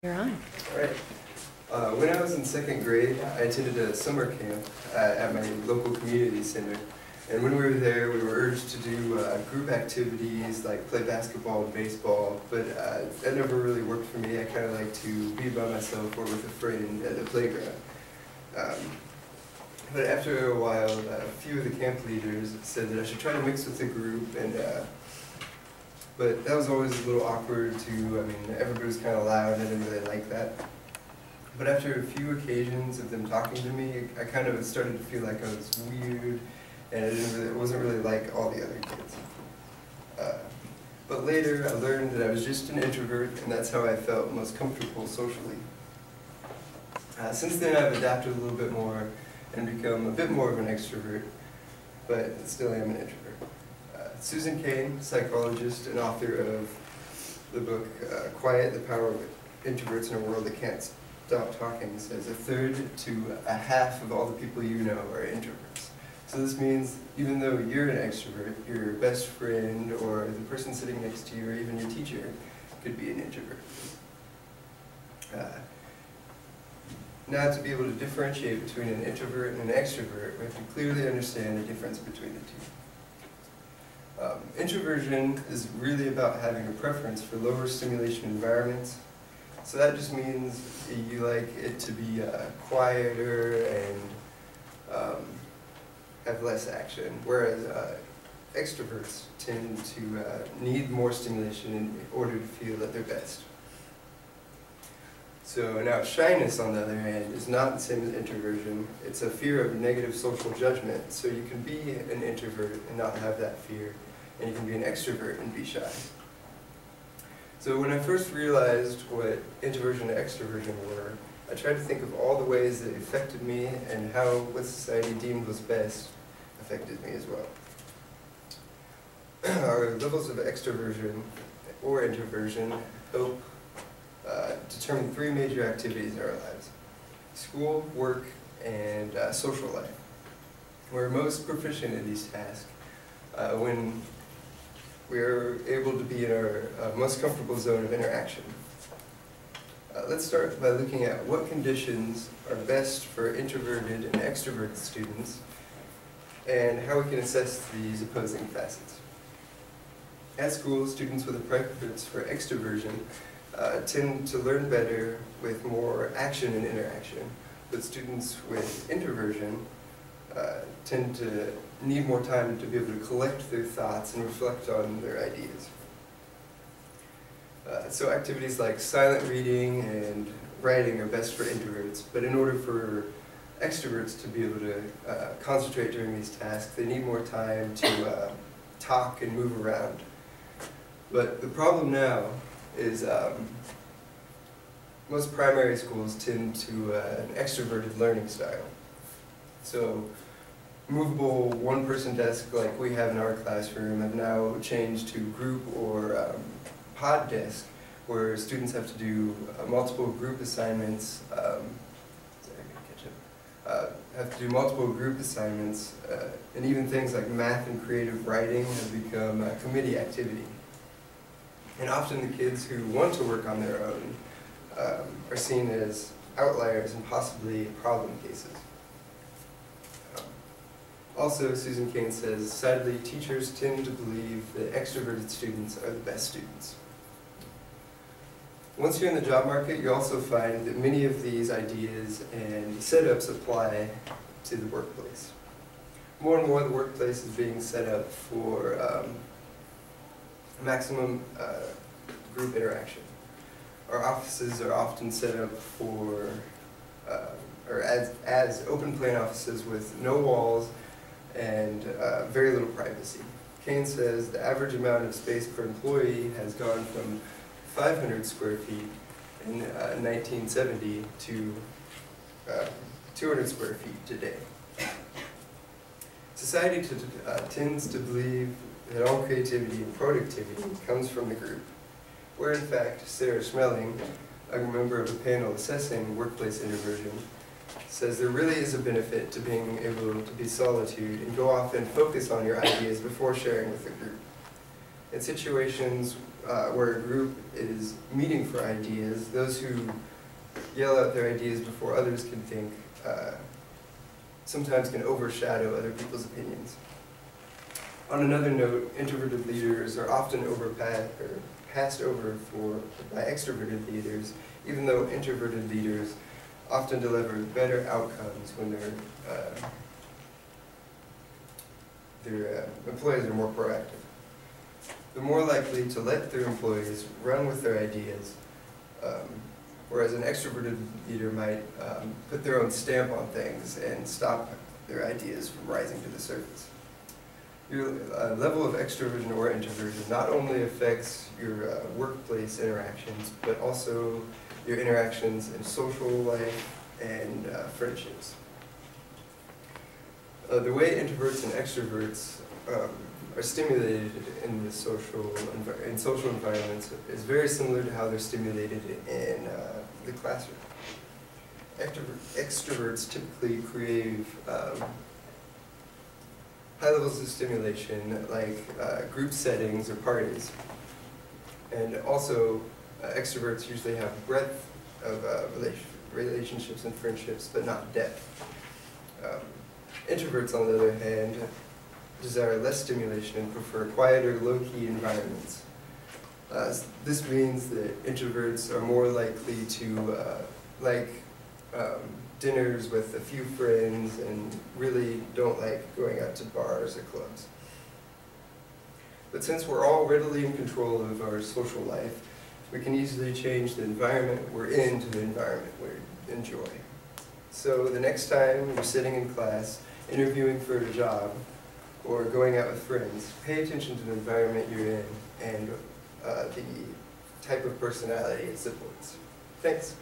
You're on. All right. When I was in second grade, I attended a summer camp at my local community center. And when we were there, we were urged to do group activities like play basketball and baseball, but that never really worked for me. I kind of like to be by myself or with a friend at the playground. But after a while, a few of the camp leaders said that I should try to mix with the group, and but that was always a little awkward too. I mean, everybody was kind of loud, and I didn't really like that. But after a few occasions of them talking to me, I kind of started to feel like I was weird, and it wasn't really like all the other kids. But later, I learned that I was just an introvert, and that's how I felt most comfortable socially. Since then, I've adapted a little bit more and become a bit more of an extrovert, but still am an introvert. Susan Cain, psychologist and author of the book Quiet, the Power of Introverts in a World That Can't Stop Talking, says 1/3 to a half of all the people you know are introverts. So this means even though you're an extrovert, your best friend or the person sitting next to you or even your teacher could be an introvert. Now, to be able to differentiate between an introvert and an extrovert, we have to clearly understand the difference between the two. Introversion is really about having a preference for lower stimulation environments. So that just means you like it to be quieter and have less action, whereas extroverts tend to need more stimulation in order to feel at their best. So now shyness, on the other hand, is not the same as introversion. It's a fear of negative social judgment. So you can be an introvert and not have that fear, and you can be an extrovert and be shy. So when I first realized what introversion and extroversion were, I tried to think of all the ways that it affected me and how what society deemed was best affected me as well. Our levels of extroversion or introversion help determine 3 major activities in our lives: school, work, and social life. We're most proficient in these tasks when we're able to be in our most comfortable zone of interaction. Let's start by looking at what conditions are best for introverted and extroverted students and how we can assess these opposing facets. At school, students with a preference for extroversion tend to learn better with more action and interaction, but students with introversion tend to need more time to be able to collect their thoughts and reflect on their ideas. So activities like silent reading and writing are best for introverts, but in order for extroverts to be able to concentrate during these tasks, they need more time to talk and move around. But the problem now is most primary schools tend to an extroverted learning style. So movable one-person desks like we have in our classroom have now changed to group or pod desk, where students have to do multiple group assignments. And even things like math and creative writing have become a committee activity. And often the kids who want to work on their own are seen as outliers and possibly problem cases. Also, Susan Cain says, sadly, teachers tend to believe that extroverted students are the best students. Once you're in the job market, you also find that many of these ideas and setups apply to the workplace. More and more, the workplace is being set up for maximum group interaction. Our offices are often set up for, or as open plan offices with no walls and very little privacy. Cain says the average amount of space per employee has gone from 500 square feet in 1970 to 200 square feet today. Society tends to believe that all creativity and productivity comes from the group, where in fact Sarah Schmelling, a member of the panel assessing workplace introversion, says there really is a benefit to being able to be solitude and go off and focus on your ideas before sharing with the group. In situations where a group is meeting for ideas, those who yell out their ideas before others can think sometimes can overshadow other people's opinions. On another note, introverted leaders are often passed over by extroverted leaders, even though introverted leaders often deliver better outcomes when their employees are more proactive. They're more likely to let their employees run with their ideas, whereas an extroverted leader might put their own stamp on things and stop their ideas from rising to the surface. Your level of extroversion or introversion not only affects your workplace interactions, but also your interactions in social life and friendships. The way introverts and extroverts are stimulated in social environments is very similar to how they're stimulated in the classroom. Extroverts typically crave high levels of stimulation, like group settings or parties. And also, extroverts usually have breadth of relationships and friendships, but not depth. Introverts, on the other hand, desire less stimulation and prefer quieter, low-key environments. This means that introverts are more likely to like dinners with a few friends and really don't like going out to bars or clubs. But since we're all readily in control of our social life, we can easily change the environment we're in to the environment we enjoy. So the next time you're sitting in class, interviewing for a job, or going out with friends, pay attention to the environment you're in and the type of personality it supports. Thanks.